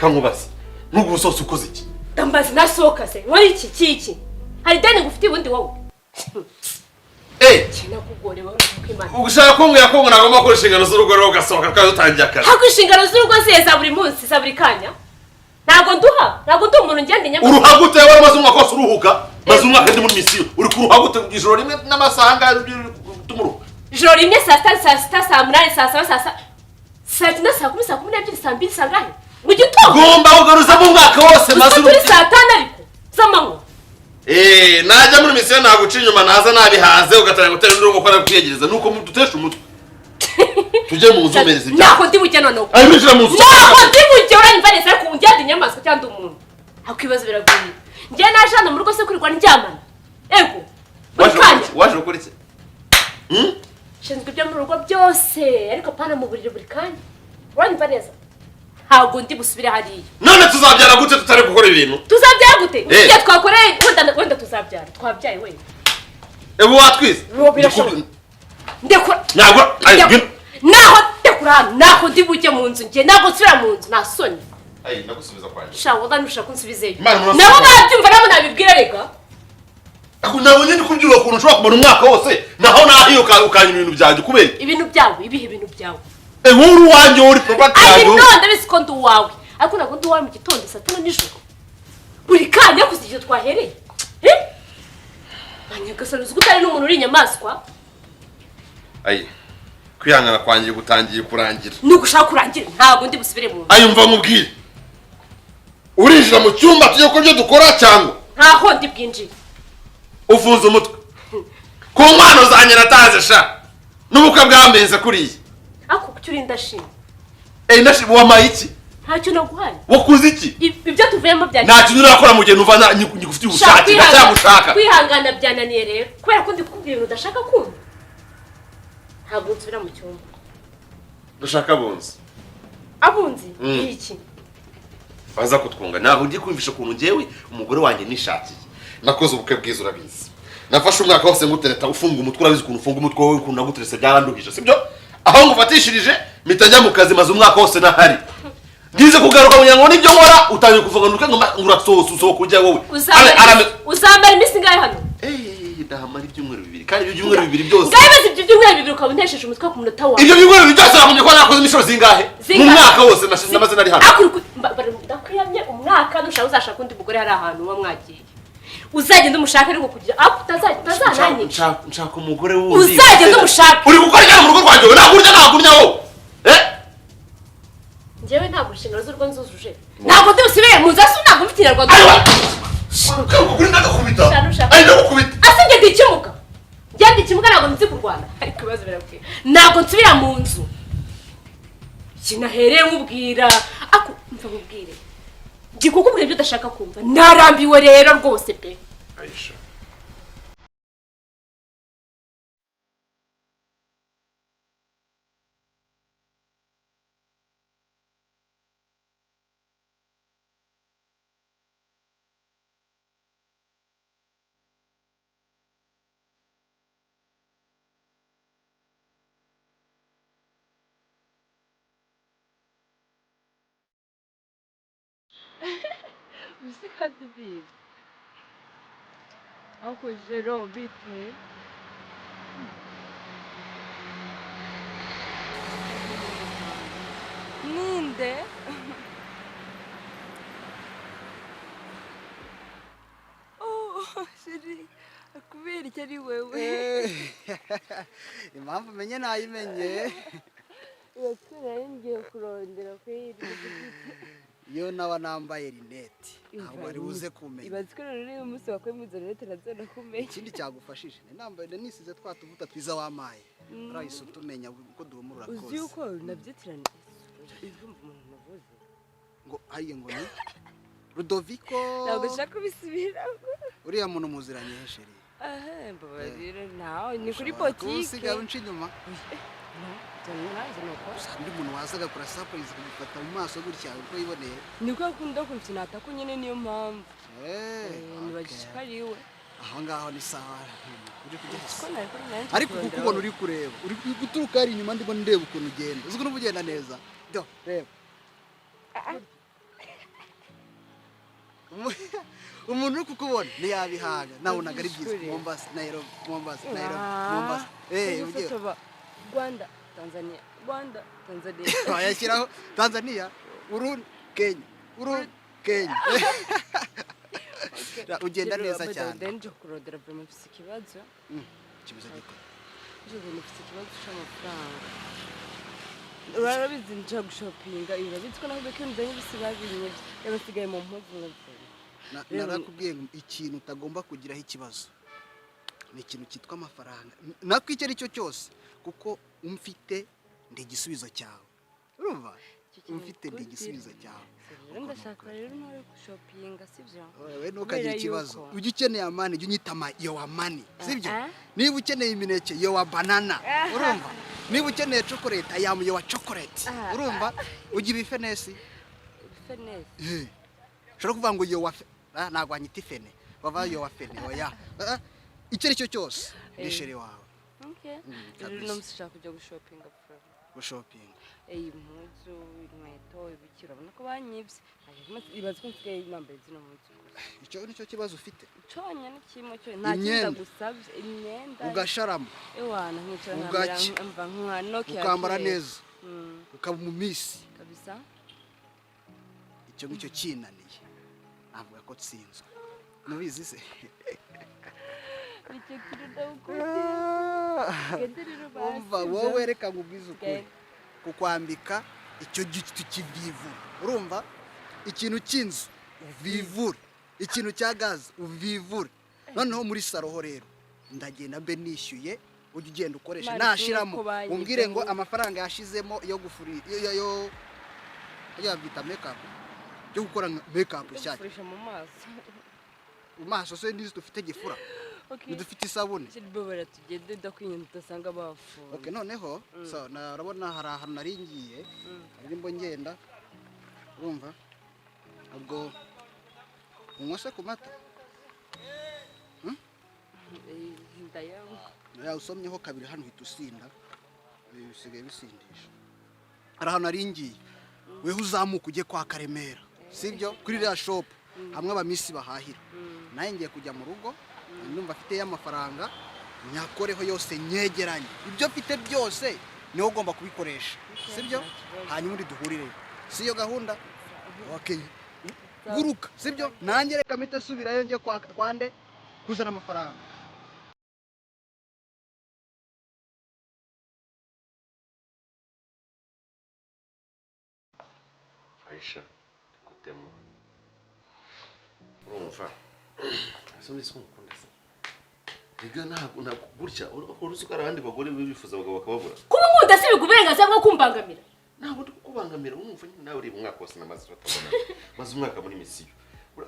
kankubaza nugu usose ukoze iki ndambaza nasohoka se wari iki hari deni gufite ubundi wowe kina kugore wowe kwimana ugushaka ko nguya ko nagomba gukora inshingano z'urugo rero ugasohoka kandi utangiye akazi hako inshingano z'urugo za buri munsi za buri kanya ntabwo ndi umuntu ngende nyama uruha gute wari maze umwaka wose uruhuka maze umwaka ndi muri misiyo uri kuruha gute ijoro rimwe n'amasaha ngaho tumuruha ijoro rimwe saa sita saa munani saa saba saa cyenda saa kumi saa kumi n'ebyiri saa mbiri saa ngahe mu gitondo ugomba kugaruza mu mwaka wose maze turi saa tanu ariko z'amanywa najya muri misiyo naguca inyuma naza nabihaze ugatangira gutera n'urugo ko kwiyegereza nuko dutesha umutwe tujye mu nzu mereza ibyaha nako ndi bujye noneho abinjira mu nzu nako ndi bujye uranyumva neza ariko ungende inyamaswa cyangwa umuntu akwibaza biragoye njye najana mu rugo se kurirwa ndyamana ego waje gukora iki shinzwe ibyo mu rugo byose ariko pana mu buriri buri kanya uranyumva neza ntabwo ndi busubire hariya none tuzabyara gute tutari gukora ibintu tuzabyara gute ibyo twakoreye wenda tuzabyara twabyaye wenda ebu watwize ndekura naho ndekura naho ndi bujye mu nzu njye ntabwo nsubira mu nzu nta soni ndagusubiza kwanjye shawo ushaka kunsubizeyo nabo babyumva nabo nabibwira reka nabonye ndi kubyuka ukuntu ushobora kumara umwaka wose naho nahiye ukanya ibintu byanjye kubera ibintu byawe ibihe ibintu byawe uri uwanjye uri property yanjye ndabizi ko ndi uwawe ariko ntabwo ndi uwawe mu gitondo saa tanu nijoro buri kanya kuzi igihe twahereye nyagasani uzi ko utari n'umuntu uri inyamaswa kwihangana kwanjye gutangiye kurangira ni ugushaka kurangira ntabwo ndi busubire mu nzu mva mubwire urinjira mu cyumba tujye ko byo dukora cyangwa ntaho ndi bwinjire ufunze umutwe ku nkwano zanjye nataze sha n'ubukwe bwameze kuriya ako kucyo urinda shima ndashima wamaye iki ntacyo naguhaye wakuze iki ibyo tuvuyemo bya nta kintu urakora mu gihe numva nyigufitiye ubushake ndacyagushaka kwihangana byananiye rero kubera ko ndi kubwira ibintu udashaka kumva ntabwo nsubira mu cyumba ndashaka abunzi iki baza kutwunga ntabwo ugiye kumvisha ukuntu njyewe umugore wanjye nishakiye nakoze ubukwe bwiza urabizi nafashe umwaka wose ngutereta ufunga umutwe urabizi ukuntu ufunga umutwe wowe ukuntu naguterese byaranduhije sibyo aho ngufatishirije mpita njya mu kazi maze umwaka wose nahari ngize kugaruka kugira ngo nibyo nkora utangiye kuvuga ngo urasohoka ujya wowe uzambara iminsi ingahe hano ndahamara ibyumweru bibiri kandi ibyo byumweru bibiri byose ngabibaza ibyo byumweru bibiri ukaba untesheje umutwe ku munota wawe ibyo byumweru bibiri byose nakumye ko nakoze inshuro zingahe mu mwaka wose namaze nari hano ndakwiyamye umwaka nushaka uzashaka undi mugore hari ahantu uba mwagiye uzagenda umushaka ariko kugira utazananye nshaka umugore wundi uzagenda umushaka uri gukora cyane mu rugo rwanjye wowe nagurya wowe njyewe ntabwo inshingano z'urugo nzuzuje ntabwo ndi busubire mu nzu asa ntabwo mfite inyarwanda kuri ndagakubita ari ndagukubita ase ngende ikimuga ngende ikimuga ntabwo nzi kurwana ariko ibibazo birabwira ntabwo nsubira mu nzu kinahereye nkubwira ako mva nkubwire ngiye kukubwira ibyo udashaka kumva narambiwe rero rwose pe Aisha Você cadê bicho? Ako zero bityo. Ninde? Oh, shiri. Kubera icyo ari wewe. Impamvu menye nayimenye. Yakira ngiye kurondera kwiri. Yo nawa nambaye rinete ntabwo ari buze kumenya ibaze ko rero uyu munsi wakwe mu rinete nazana kumenya ikindi cyagufashije nambaye nisize twatuvuta twiza wamaye urayise utumenya uko duhumura kose uzi uko nabyitirana ijwi umuntu navuze ngo ayiye ngo ni Rudoviko ntabwo shaka bisubira uriya muntu muziranye hesheri mbabarira nawe ni kuri botike usigaye unci inyuma ndi muntu wazaga kura surprise kugufata mu maso gutya uko yiboneye niko akunda kunsinata ko nyene niyo mpamvu nibagishikariwe aho ngaho ni sawa uri kugeza ariko kukubona uri kureba uri guturuka ari inyuma ndimo ndeba ukuntu ugenda uzi ko ugenda neza do reba umuntu uri kukubona ntiyabihaga nabonaga ari byiza Mombasa Nairobi Mombasa ugiye Rwanda Tanzania wayashyiraho Tanzania Burundi Kenya ugenda neza cyane ndenje kurodera vraiment mfite ikibazo gikora mfite ikibazo cy'amafaranga urabizi nje gushopinga urabizi ko naho beke ndanye bisibabinye yabasigaye mu mpuzu narakubwiye ikintu utagomba kugiraho ikibazo ni ikintu cyitwa amafaranga nako icyo ari cyo cyose kuko umfite ndigisubizo cyawe urumva umfite ndigisubizo cyawe ndashaka rero ntore gushopinga sivyo wewe ntukagira ikibazo ujye ukeneye amani ujye unyitama yo wa mani sivyo niba ukeneye imineke yo wa banana urumva niba ukeneye chocolate ayamu yo wa chocolate urumva ugira ifenesi ushobora kuvuga ngo yo wa ntabwo anyita ifene bava yo wa fene oya icyo ari cyo cyose ni shere wawe rero namushaka kujya gushopinga gushopinga impuzu inkweto ibiki urabona ko banyibye ibaze ko nsigaye nambaye zino mpuzu icyo nicyo kibazo ufite conya n'ikimo cyo nta kinda gusabye imyenda ugasharama ewana nkicara mva nka Nokia ukambara neza ukaba mu misi kabisa icyo ngicyo kinaniye navuga ko tsinzwe nubizi se icyo kiruda ukuri genderero basi umva wowe reka ngubwize ukuri kukwambika icyo giti kivivu urumva ikintu cy'inzu uvivure ikintu cya gaze uvivure noneho muri saro rero ndagenda mbe nishyuye ujye ugenda ukoresha nashiramo umbwire ngo amafaranga yashizemo yo gufuri yo yabyita makeup yo gukora makeup nshyashya mu maso se ndizi dufite gifura dufite isabune bobara tugende ndakwinyenda utasanga bafu okay noneho so narabona hari ahantu naringiye arimbo ngenda urumva ubwo umwose ku mata ndaya usomyeho kabiri hano hita usinda bisigaye bisindisha hari ahantu naringiye weho uzamuka ujye kwa Karemera sibyo kuri iriya shop hamwe abamisi bahahira naye ngiye kujya mu rugo numva afite y'amafaranga nyakoreho yose nyegeranye ibyo mfite byose niho ugomba kubikoresha sibyo hanyuma uri duhurire siyo gahunda okay guruka sibyo nanjye reka mpita subirayo nje kwande kuzana amafaranga Aisha kutemo urumva asomye kumukunda se biga ntabwo gutya uruzi ko abandi bagore bifuza abagabo bakababura kuba nkunda se bigubengaza bwo kumbangamira ntabwo kubangamira umva nawe uri umwaka wose namaze batabona maze umwaka muri misiyo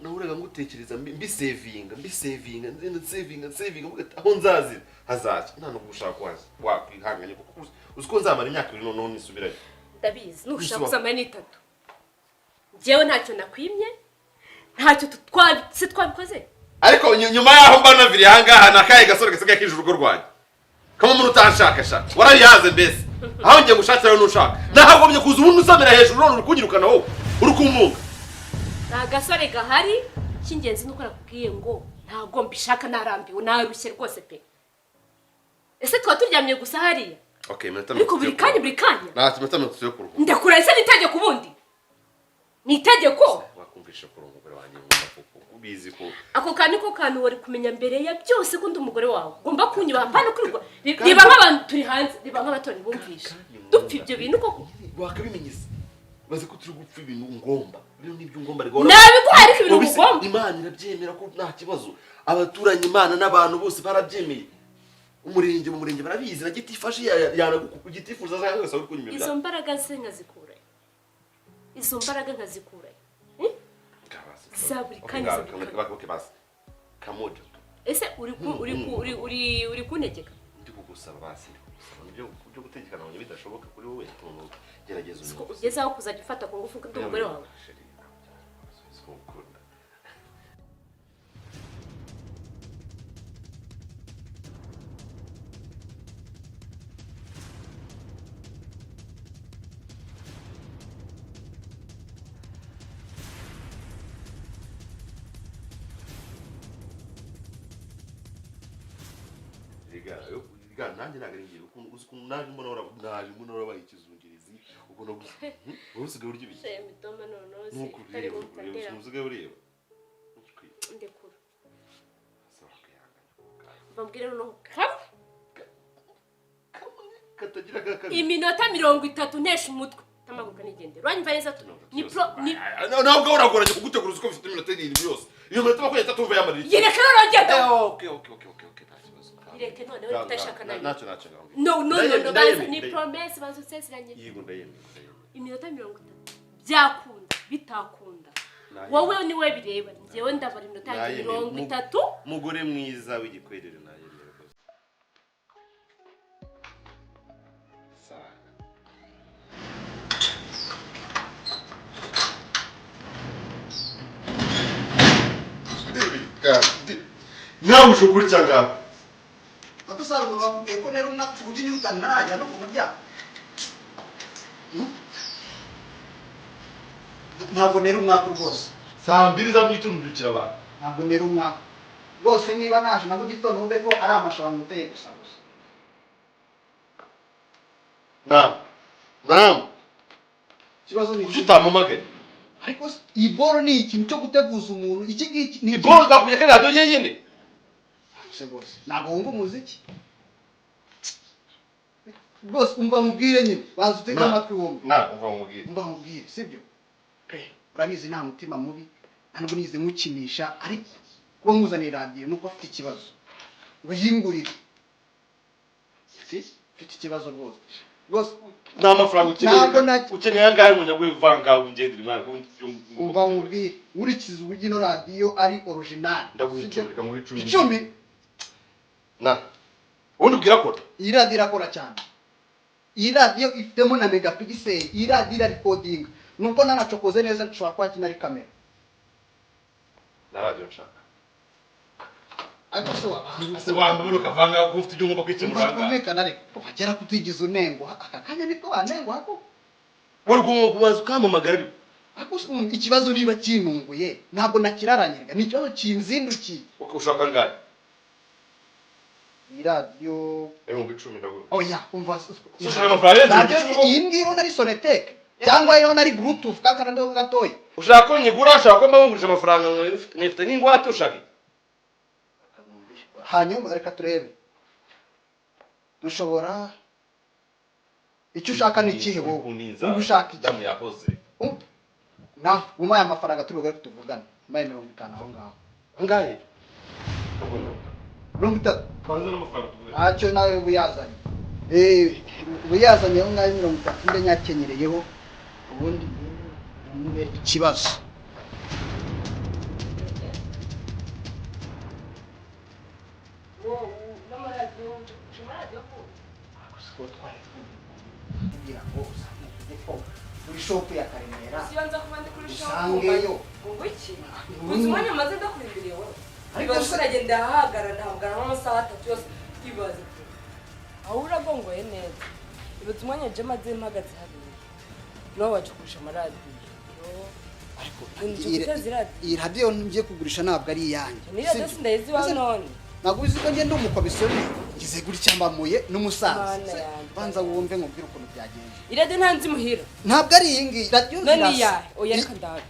nawe urega ngutekereza mbi saving aho nzazira hazaca nta no gushaka wakwihanganye kuko uziko nzamara imyaka 2 none nisubirayo ndabizi nushaka kuzamara n'itatu jewe ntacyo nakwimye ntacyo twabikoze ariko nyuma yaho mbana viri hangaha nakaye gasore gasigaye kijuru urugo rwanjye kama umuntu utanshaka sha warabihaze mbese aho ngiye gushakira rero nushaka nahagomye kuza ubundi usamira hejuru none urukunyirukana wowe uri kumunga nta gasore gahari cy'ingenzi nuko nakubwiye ngo ntago mbishaka narambiwe narushye rwose pe ese twa turyamye gusa hariya okay minota ariko buri kanya nta minota yo kuruhuka ndakura ese nitegeko ubundi nitegeko wakumvisha ko umugore wanjye ngomba kubizi ko ako kantu ko kantu wari kumenya mbere ya byose ko ndi umugore wawe ngomba kunyuba hapana kurirwa riba nk'abantu turi hanze riba nk'abatori bumvisha dupfa ibyo bintu koko wakabimenyeza baze ko turi gupfa ibintu ngomba bino nibyo ngomba rigora nabiguha ariko ibintu ngomba Imana irabyemera ko nta kibazo abaturanye Imana n'abantu bose barabyemeye umurenge mu murenge barabizi na gitifashe yana gitifuza zanga gasa uri kunyumira izo mbaraga se nkazikura izo mbaraga nkazikura saburi kandi okay basi kamoja ese uri kuntegeka ndi kugusaba basi byo gutegeka nabonye bidashoboka kuri wowe gerageza ugeze aho kuzajya ufata ku ngufu ndi umugore wawe riga nanjye nagari ukuntu naje mbona bayikizungirizi ubwo no gusa usigaye urya ibiki mitoma nono nuko ureba usigaye ureba ndekura bambwira no katagira gakabi iminota 30 ntesha umutwe tamaguka nigende uranyumva neza tu ni pro ni ntabwo uragoranye kugutegura uko ufite iminota 7 yose iyo minota 23 uva yamarira yereka rogenda okay ireke none we utashaka nayo nacho no baza ni promise baza usezeranye yego ndayemye iminota 30 byakunda bitakunda wowe ni we bireba ngewe ndabara iminota 30 mugore mwiza w'igikwerere naye nta mushukuri cyangwa atusarwa eko nero nakujya nyukanajya no kumujya ntabwo nero umwaka rwose saa 2 za mwitundukira abantu ntabwo nero umwaka rwose niba naje nabwo gitondo ube ko ari amashanyarazi muteye gusa kibazo ni utamamagaye ariko iboro ni ikintu cyo guteguza umuntu iki ngiki ni iboro gakuye kandi radio nyene ntabwo wumva umuziki rwose umva mubwire nyine baza utega amatwi wumva umva mubwire sibyo urabizi nta mutima mubi ntabwo nize nkukinisha ariko kuba nkuzaniye radiyo nuko afite ikibazo ngo yingurire mfite ikibazo rwose nta mafaranga ukeneye angahe ngo njye vanga ungendera imana umva mubwire urikiza uburyo ino radiyo ari original ndaguhiteka muri 10 na ubundi bwirakora iyi radiyo irakora cyane iyi radiyo ifitemo na megapixel iyi radiyo ira recording nuko nanacokoze neza nshobora kuba kina ari kamera na radiyo nshaka ariko se wambura ukavanga ufite ibyo ngomba kwitsemura kumvikana ariko wagera kutigiza unengo aka kanya niko wanengo hako wari kubaza ukamamagara ariko ikibazo niba kinunguye ntabwo nakiraranyirwa ni ikibazo kinzindukiye ushaka ngahe iradiyo 10 ndaguye oya umva ushaka amafaranga iyi ngiyi nari soneteke cyangwa iyo nari bluetooth kakana ndo gatoya ushaka ko nyigura ushaka ko mbabungurije amafaranga nifite n'ingwate ushaka hanyuma reka turebe dushobora icyo ushaka ni ikihe wowe ushaka damu yakoze na umaya amafaranga turi bugare tuvugana maye 50 aho ngaho angahe 50 kwanza n'amafaranga ntacyo nawe buyazanye buyazanye aho ngaho 30 mbe nyakenyereyeho ubundi umwe ikibazo shopu ya Karemera sibanza kubandi kuri shopu usangeyo ubiki uzumanya maze ndakurindiriye wowe ariko uragenda ahagara ndahagarara amasaha 3 yose ibaze aho uragongoye neza ibutse umwanya je maze mpagaze hariya no wacukusha amaradiyo ariko iyi radiyo ngiye kugurisha ntabwo ari iyanjye ni radiyo sindayizi wa none ntabwo uzi ko ngenda umukomisiyoneri ngize gutya mbamuye n'umusaza banza wumve nkubwire ukuntu byagenze iradiyo ntanzi muhira ntabwo ari iyi ngiyi radiyo zirasa oya reka ndawe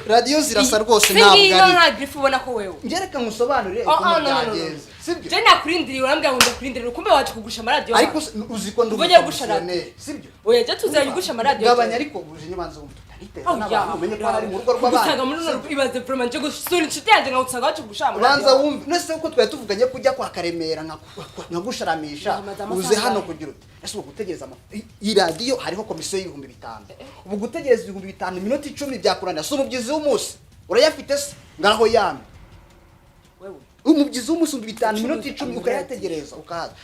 radiyo zirasa rwose ntabwo ari nta grifu ubona ko wewe ngereka ngusobanurire ukuntu byagenze sibyo je nakurindiriye urambwira ngo ndakurindiriye ukumbe waje kugurisha amaradiyo ariko uzi ko ndi umukomisiyoneri sibyo oya je tuzanye gurisha amaradiyo gabanya ariko buje nyibanza ngo n'abantu umenye ko ari mu rugo rw'abandi usanga muri runo ibaze vraiment nje gusura inshuti yanjye ngawusanga wacu gushama ubanza wumve nese uko twari tuvuganye kujya kwa Karemera nkagusharamisha uze hano kugira uti ese ubu gutegereza iyi radiyo hariho komisiyo y'5,000 ubu gutegereza 5,000 iminota 10 byakurana so umubyizi w'umunsi urayafite se ngaho yame wewe umubyizi w'umunsi 5,000 iminota 10 ukayategereza ukaza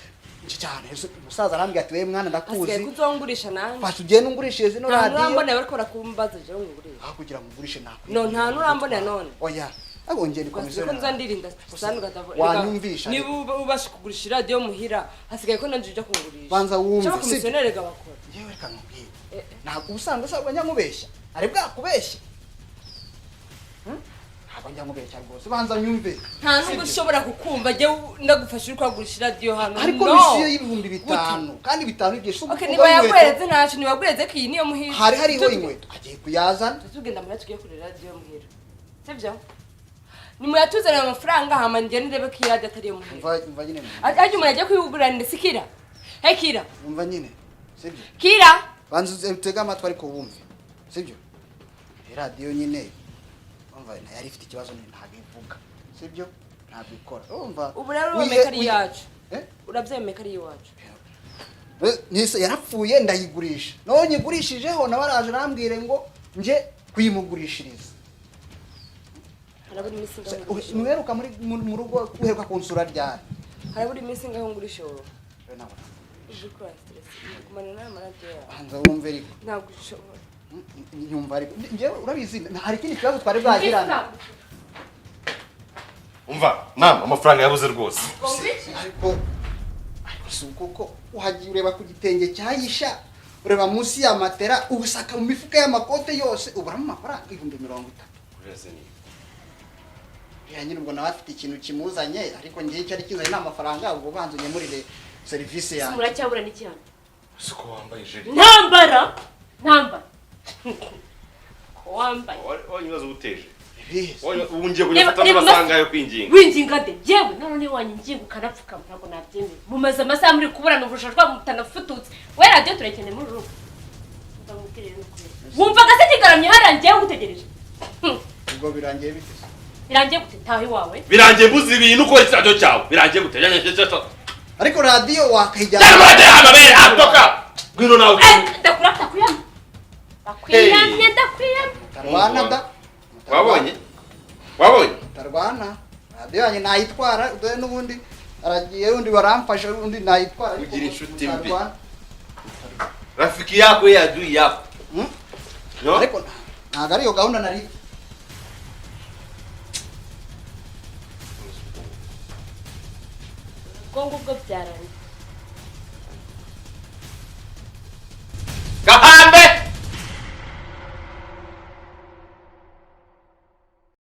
cyane umusaza arambwira ati we mwana ndakuzi asigaye kuzongurisha nanjye fasha ugende ungurishije zino radiyo nurambone bariko barakumbaza je ngurisha aho kugira ngo ungurishe nakwe no nta nurambone none oya abongera komisiyo ko nzandirinda sanduka davora wanyumvisha niba ubasha kugurisha radiyo muhira hasigaye ko nanje uje kungurisha banza wumve cyangwa komisiyoneri gabakora yewe reka nkubwire ntabwo usanga se abanyamubeshya ari bwakubeshya njya mubeshya rwose banza nyumve nta nubwo ushobora kukumva jye ndagufasha uri kwagurisha radiyo hano ariko misiyo y'ibihumbi 5 kandi 5 ibyesho okay niba yakweretse ntacyo nibagweretse ko iyi niyo muhira hariho inkweto agiye kuyazana tugenda muri tugiye kuri radiyo muhira sibyo nimuyatuzanira amafaranga hama njye ndebe ko iyi radiyo atari iyo muhira umva nyine ajya umuntu ajya kuyiguranira sikira he kira umva nyine sibyo kira banza utega amatwi ariko wumve sibyo radiyo nyine umva yari ifite ikibazo ntabwo ivuga sibyo ntabwo ikora urumva ubu rero uremeka ari iyacu urabyemeka ari iwacu nise yarapfuye ndayigurisha none nyigurishijeho nawe araje arambwire ngo nje kuyimugurishiriza harabura iminsi ngaho nuheruka mu rugo uheruka kunsura ryari harabura iminsi ngaho ngurisha wowe nabona ujukura stress kumana na maradiyo hanza wumve ariko ntabwo ushobora nyumva ariko njyewe urabizi hari ikindi kibazo twari bwagirana umva mama amafaranga yabuze rwose ariko si uko uhagiye ureba ku gitenge cyayisha ureba munsi ya matera ubusaka mu mifuka y'amakote yose uburamo amafaranga 30,000 ureze ni ya nyine ubwo nawe afite ikintu kimuzanye ariko ngiye cyari kizanye n'amafaranga ubwo banzunye muri service yanjye muracyabura n'ikihano siko wambaye jeri ntambara ko wambaye ibibazo uteje ibihe ubu ngiye kujya amafaranga yo kwinginga winginga de yewe none wanyinginga ukanapfukama ntabwo nabyemera mumaze amasaha muri kuburana ubushashwa mutanafututse we radiyo turakeneye muri rugo wumvaga se kigaramye harangiye gutegereje ubwo birangiye bite birangiye gute tahi wawe birangiye buzi ibintu ko radio cyawe birangiye gute ariko radio wakijyana cyangwa amabere atoka gwino nawe ndakurata kuyama ndakwiyamye tarwana da wabonye tarwana radio yanjye nayitwara dore n'ubundi aragiye undi baramfasha undi nayitwara ugira inshuti mbi rafiki yako ya adui yako no ariko ntago ariyo gahunda nari ubwo ngubwo byarangiye